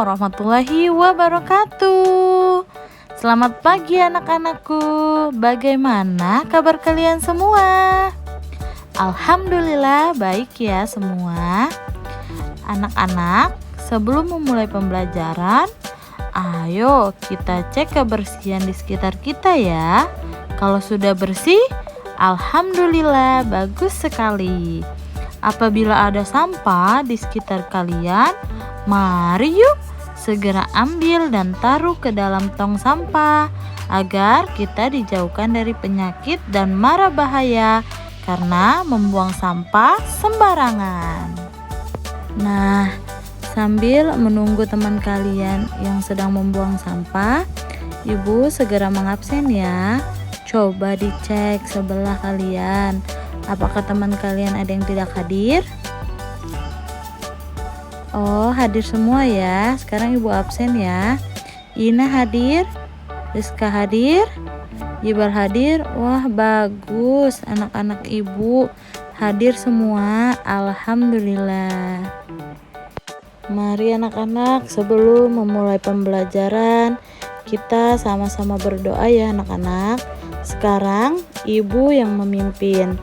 warahmatullahi wabarakatuh. Selamat pagi anak-anakku. Bagaimana kabar kalian semua? Alhamdulillah baik ya semua. Anak-anak, sebelum memulai pembelajaran, ayo kita cek kebersihan di sekitar kita ya. Kalau sudah bersih, alhamdulillah bagus sekali. Apabila ada sampah di sekitar kalian, mari yuk segera ambil dan taruh ke dalam tong sampah agar kita dijauhkan dari penyakit dan mara bahaya karena membuang sampah sembarangan. Nah, sambil menunggu teman kalian yang sedang membuang sampah, Ibu segera mengabsen ya. Coba dicek sebelah kalian, apakah teman kalian ada yang tidak hadir? Oh, hadir semua ya. Sekarang Ibu absen ya. Ina hadir, Rizka hadir, Ibar hadir. Wah, bagus. Anak-anak Ibu hadir semua. Alhamdulillah. Mari anak-anak, sebelum memulai pembelajaran, kita sama-sama berdoa ya anak-anak. Sekarang Ibu yang memimpin.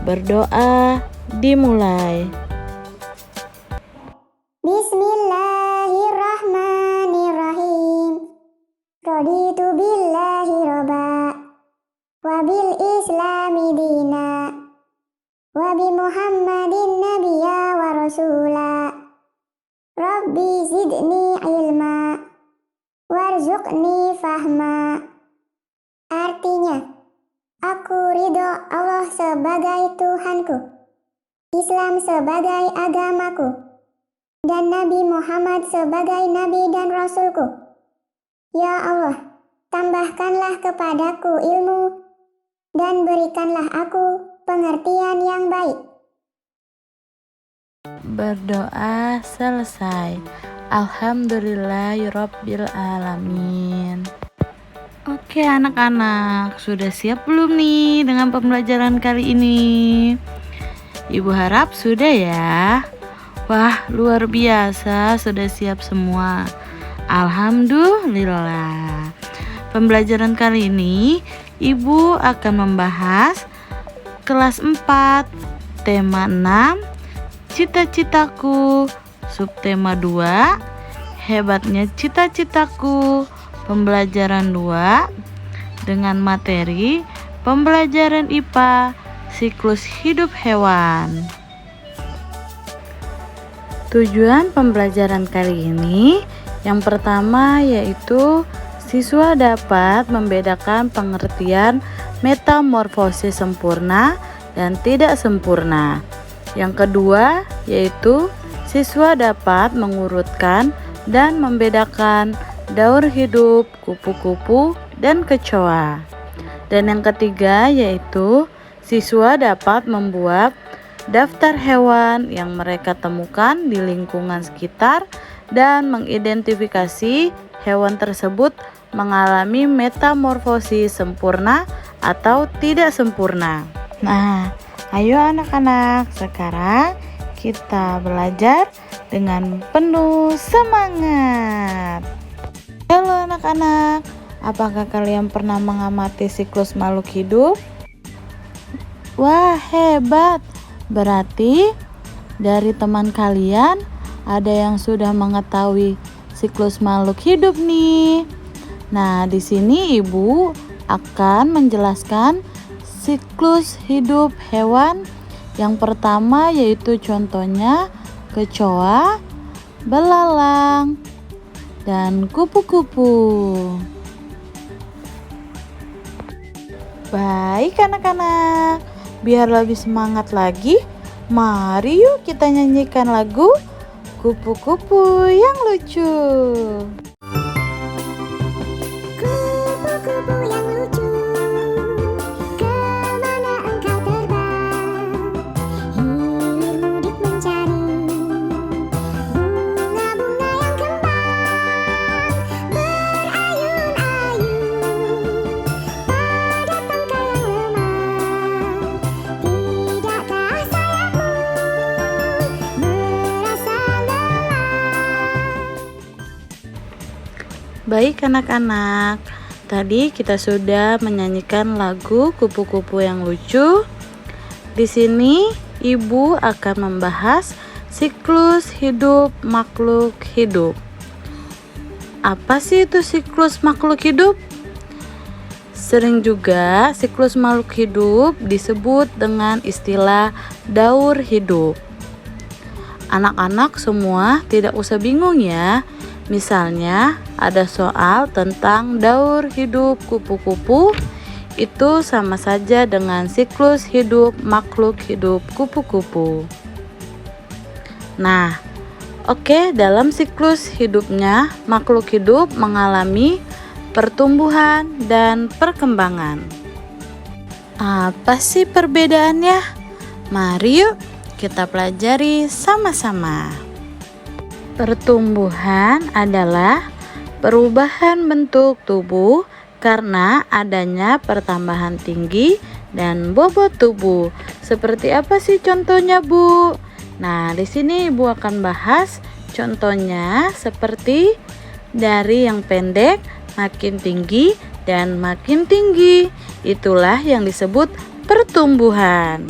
Berdoa dimulai. Bismillahirrahmanirrahim. Raditu billahi robba, wabil islami dina, wabi muhammadin nabiyya wa rasula. Rabbi zidni ilma, warzuqni fahma. Artinya, aku ridho Allah sebagai Tuhanku, Islam sebagai agamaku, dan Nabi Muhammad sebagai Nabi dan Rasulku. Ya Allah, tambahkanlah kepadaku ilmu dan berikanlah aku pengertian yang baik. Berdoa selesai. Alhamdulillahirabbil alamin. Oke anak-anak, sudah siap belum nih dengan pembelajaran kali ini? Ibu harap sudah ya. Wah, luar biasa, sudah siap semua. Alhamdulillah. Pembelajaran kali ini Ibu akan membahas kelas 4, tema 6, cita-citaku, subtema 2, hebatnya cita-citaku, pembelajaran 2, dengan materi pembelajaran IPA, siklus hidup hewan. Tujuan pembelajaran kali ini yang pertama yaitu siswa dapat membedakan pengertian metamorfosis sempurna dan tidak sempurna. Yang kedua yaitu siswa dapat mengurutkan dan membedakan daur hidup, kupu-kupu, dan kecoa. Dan yang ketiga yaitu siswa dapat membuat daftar hewan yang mereka temukan di lingkungan sekitar dan mengidentifikasi hewan tersebut mengalami metamorfosis sempurna atau tidak sempurna. Nah, ayo anak-anak, sekarang kita belajar dengan penuh semangat. Halo anak-anak, apakah kalian pernah mengamati siklus makhluk hidup? Wah, hebat! Berarti dari teman kalian ada yang sudah mengetahui siklus makhluk hidup nih. Nah, di sini Ibu akan menjelaskan siklus hidup hewan. Yang pertama yaitu contohnya kecoa, belalang, dan kupu-kupu. Baik anak-anak, biar lebih semangat lagi, mari yuk kita nyanyikan lagu Kupu-kupu yang lucu. Kupu-kupu yang lucu, kemana engkau terbang? Hilir mudik mencari bunga-bunga yang kembang. Berayun-ayun pada tangkai yang lemah. Tidakkah sayapmu merasa lelah? Baik anak-anak, tadi kita sudah menyanyikan lagu kupu-kupu yang lucu. Di sini Ibu akan membahas siklus hidup makhluk hidup. Apa sih itu siklus makhluk hidup? Sering juga siklus makhluk hidup disebut dengan istilah daur hidup. Anak-anak semua tidak usah bingung ya. Misalnya ada soal tentang daur hidup kupu-kupu, itu sama saja dengan siklus hidup makhluk hidup kupu-kupu. Nah, oke, dalam siklus hidupnya makhluk hidup mengalami pertumbuhan dan perkembangan. Apa sih perbedaannya? Mari yuk kita pelajari sama-sama. Pertumbuhan adalah perubahan bentuk tubuh karena adanya pertambahan tinggi dan bobot tubuh. Seperti apa sih contohnya, Bu? Nah, di sini Ibu akan bahas contohnya seperti dari yang pendek makin tinggi dan makin tinggi. Itulah yang disebut pertumbuhan.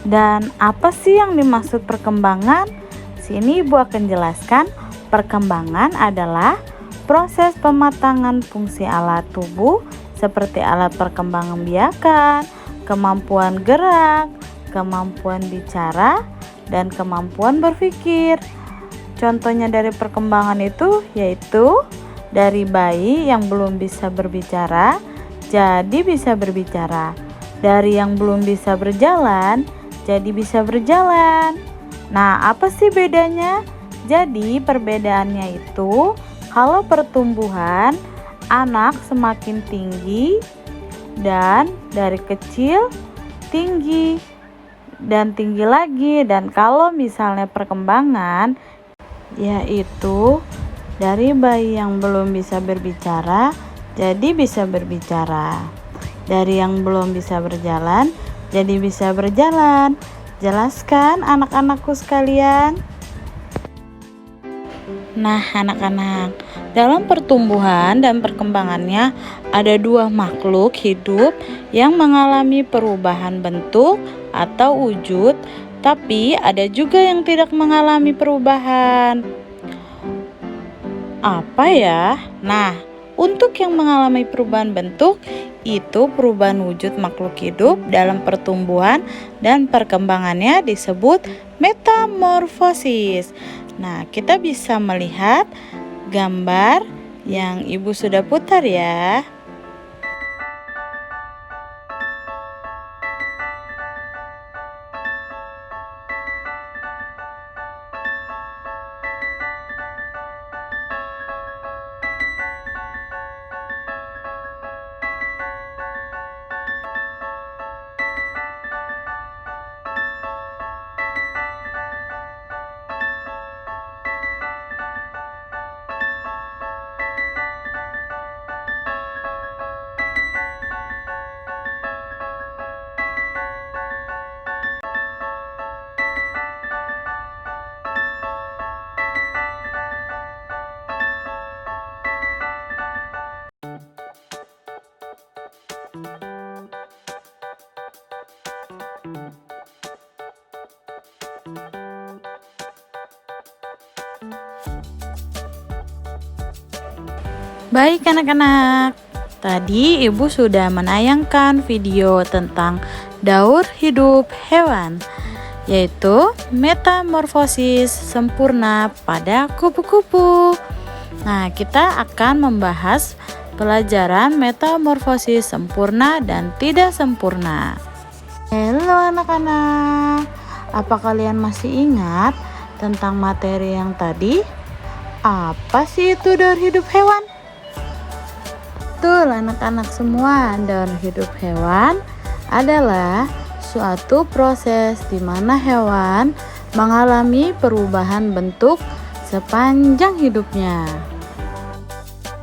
Dan apa sih yang dimaksud perkembangan? Sini Ibu akan jelaskan, perkembangan adalah proses pematangan fungsi alat tubuh seperti alat perkembangan biakan, kemampuan gerak, kemampuan bicara, dan kemampuan berpikir. Contohnya dari perkembangan itu yaitu dari bayi yang belum bisa berbicara jadi bisa berbicara, dari yang belum bisa berjalan jadi bisa berjalan. Nah, apa sih bedanya? Jadi perbedaannya itu kalau pertumbuhan anak semakin tinggi dan dari kecil tinggi dan tinggi lagi, dan kalau misalnya perkembangan yaitu dari bayi yang belum bisa berbicara jadi bisa berbicara, dari yang belum bisa berjalan jadi bisa berjalan. Jelaskan anak-anakku sekalian. Nah anak-anak, dalam pertumbuhan dan perkembangannya ada dua makhluk hidup yang mengalami perubahan bentuk atau wujud, tapi ada juga yang tidak mengalami perubahan. Apa ya? Nah, untuk yang mengalami perubahan bentuk, itu perubahan wujud makhluk hidup dalam pertumbuhan dan perkembangannya disebut metamorfosis. Nah, kita bisa melihat gambar yang Ibu sudah putar ya. Baik anak-anak, tadi Ibu sudah menayangkan video tentang daur hidup hewan, yaitu metamorfosis sempurna pada kupu-kupu. Nah, kita akan membahas pelajaran metamorfosis sempurna dan tidak sempurna. Halo anak-anak, apa kalian masih ingat tentang materi yang tadi? Apa sih itu daur hidup hewan? Betul anak-anak semua, daur hidup hewan adalah suatu proses di mana hewan mengalami perubahan bentuk sepanjang hidupnya.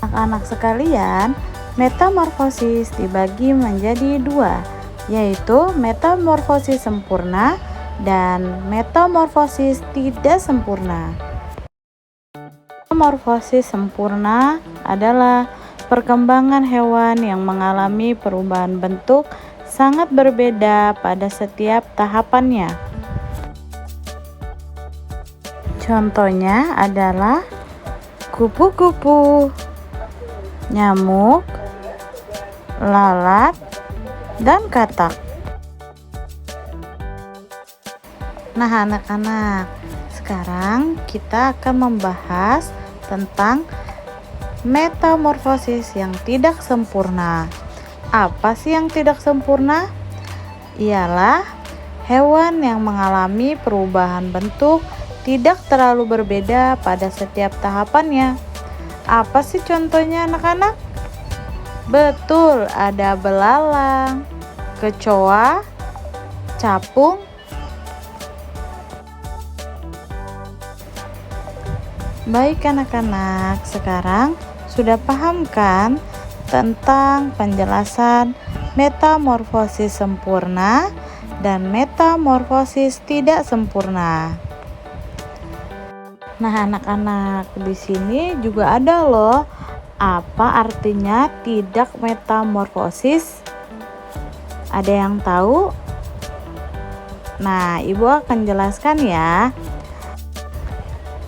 Anak-anak sekalian, metamorfosis dibagi menjadi dua, yaitu metamorfosis sempurna dan metamorfosis tidak sempurna. Metamorfosis sempurna adalah perkembangan hewan yang mengalami perubahan bentuk sangat berbeda pada setiap tahapannya. Contohnya adalah kupu-kupu, nyamuk, lalat, dan katak. Nah, anak-anak, sekarang kita akan membahas tentang metamorfosis yang tidak sempurna. Apa sih yang tidak sempurna? Ialah hewan yang mengalami perubahan bentuk tidak terlalu berbeda pada setiap tahapannya. Apa sih contohnya, anak-anak? Betul, ada belalang, kecoa, capung. Baik anak-anak, sekarang sudah paham kan tentang penjelasan metamorfosis sempurna dan metamorfosis tidak sempurna? Nah, anak-anak, di sini juga ada loh apa artinya tidak metamorfosis. Ada yang tahu? Nah, Ibu akan jelaskan ya.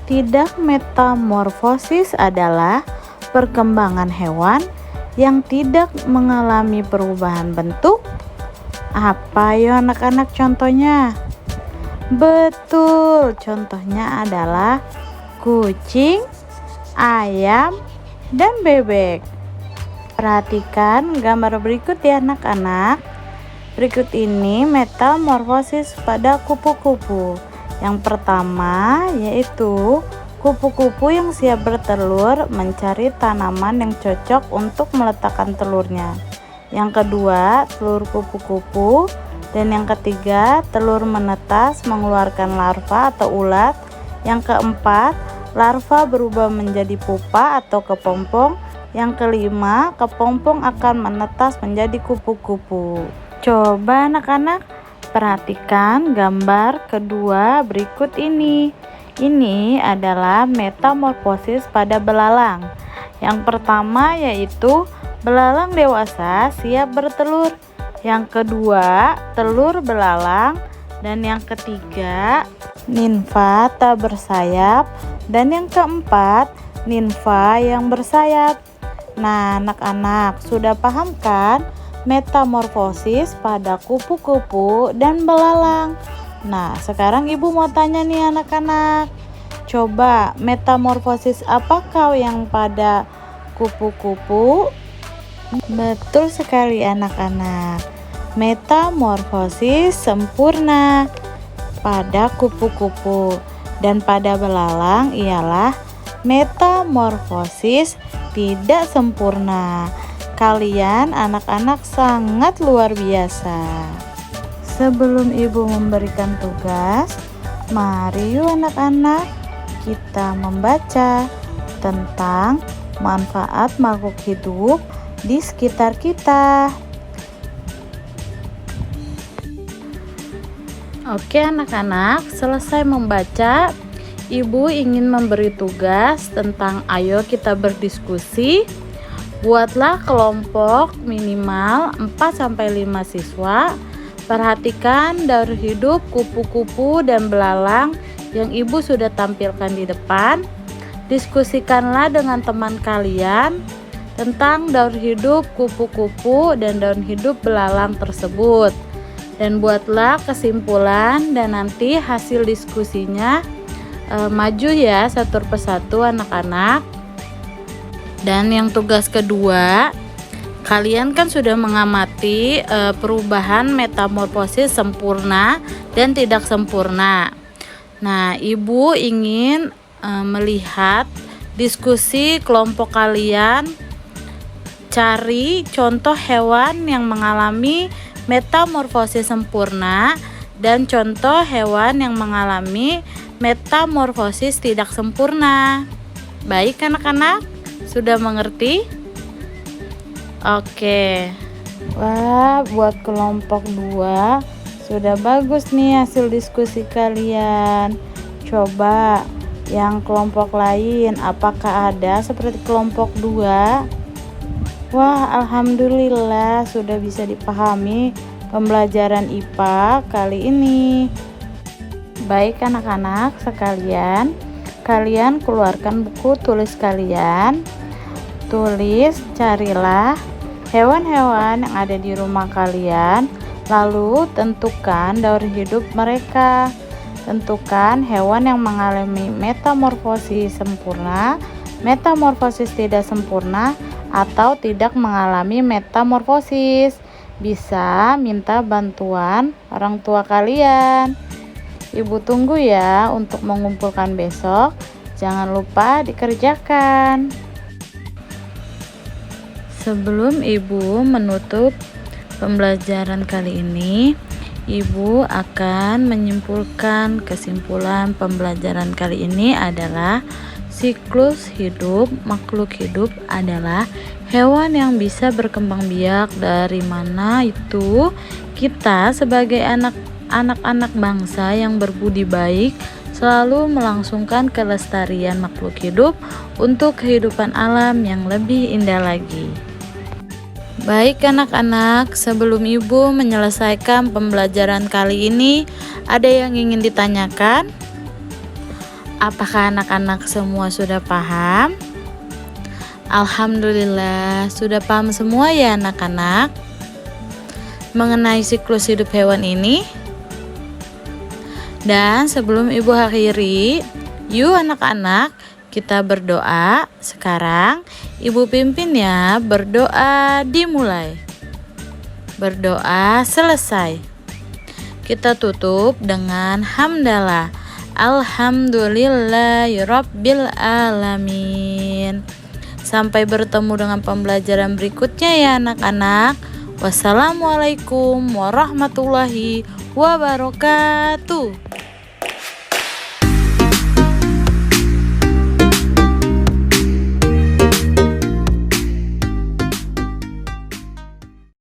Tidak metamorfosis adalah perkembangan hewan yang tidak mengalami perubahan bentuk. Apa ya anak-anak contohnya? Betul, contohnya adalah kucing, ayam, dan bebek. Perhatikan gambar berikut ya anak-anak. Berikut ini metamorfosis pada kupu-kupu. Yang pertama yaitu kupu-kupu yang siap bertelur mencari tanaman yang cocok untuk meletakkan telurnya. Yang kedua, telur kupu-kupu. Dan yang ketiga, telur menetas mengeluarkan larva atau ulat. Yang keempat, larva berubah menjadi pupa atau kepompong. Yang kelima, kepompong akan menetas menjadi kupu-kupu. Coba anak-anak perhatikan gambar kedua berikut ini. Ini adalah metamorfosis pada belalang. Yang pertama yaitu belalang dewasa siap bertelur. Yang kedua, telur belalang. Dan yang ketiga, nimfa tak bersayap. Dan yang keempat, nimfa yang bersayap. Nah, anak-anak sudah paham kan metamorfosis pada kupu-kupu dan belalang? Nah, sekarang Ibu mau tanya nih anak-anak. Coba metamorfosis apakah yang pada kupu-kupu? Betul sekali anak-anak. Metamorfosis sempurna pada kupu-kupu dan pada belalang ialah metamorfosis tidak sempurna. Kalian anak-anak sangat luar biasa. Sebelum Ibu memberikan tugas, mari yuk anak-anak kita membaca tentang manfaat makhluk hidup di sekitar kita. Oke anak-anak, selesai membaca, Ibu ingin memberi tugas tentang ayo kita berdiskusi. Buatlah kelompok minimal 4-5 siswa. Perhatikan daur hidup kupu-kupu dan belalang yang Ibu sudah tampilkan di depan. Diskusikanlah dengan teman kalian tentang daur hidup kupu-kupu dan daur hidup belalang tersebut. Dan buatlah kesimpulan dan nanti hasil diskusinya maju ya satu persatu anak-anak. Dan yang tugas kedua, kalian kan sudah mengamati perubahan metamorfosis sempurna dan tidak sempurna. Nah, Ibu ingin melihat diskusi kelompok kalian. Cari contoh hewan yang mengalami metamorfosis sempurna dan contoh hewan yang mengalami metamorfosis tidak sempurna. Baik anak-anak, sudah mengerti? Oke. Wah, buat kelompok 2 sudah bagus nih hasil diskusi kalian. Coba Yang kelompok lain, apakah ada seperti kelompok 2? Wah, alhamdulillah sudah bisa dipahami pembelajaran IPA kali ini. Baik anak-anak sekalian, kalian keluarkan buku tulis kalian. Tulis, carilah hewan-hewan yang ada di rumah kalian, lalu tentukan daur hidup mereka. Tentukan hewan yang mengalami metamorfosis sempurna, metamorfosis tidak sempurna, atau tidak mengalami metamorfosis. Bisa minta bantuan orang tua kalian. Ibu tunggu ya untuk mengumpulkan besok. Jangan lupa dikerjakan. Sebelum Ibu menutup pembelajaran kali ini, Ibu akan menyimpulkan kesimpulan pembelajaran kali ini adalah siklus hidup makhluk hidup adalah hewan yang bisa berkembang biak. Dari mana itu? Kita sebagai anak-anak bangsa yang berbudi baik selalu melangsungkan kelestarian makhluk hidup untuk kehidupan alam yang lebih indah lagi. Baik anak-anak, sebelum Ibu menyelesaikan pembelajaran kali ini, ada yang ingin ditanyakan? Apakah anak-anak semua sudah paham? Alhamdulillah, sudah paham semua ya anak-anak mengenai siklus hidup hewan ini. Dan sebelum Ibu akhiri, yuk anak-anak kita berdoa. Sekarang Ibu pimpin ya, berdoa dimulai. Berdoa selesai. Kita tutup dengan hamdalah. Alhamdulillahirabbil alamin. Sampai bertemu dengan pembelajaran berikutnya ya anak-anak. Wassalamualaikum warahmatullahi wabarakatuh.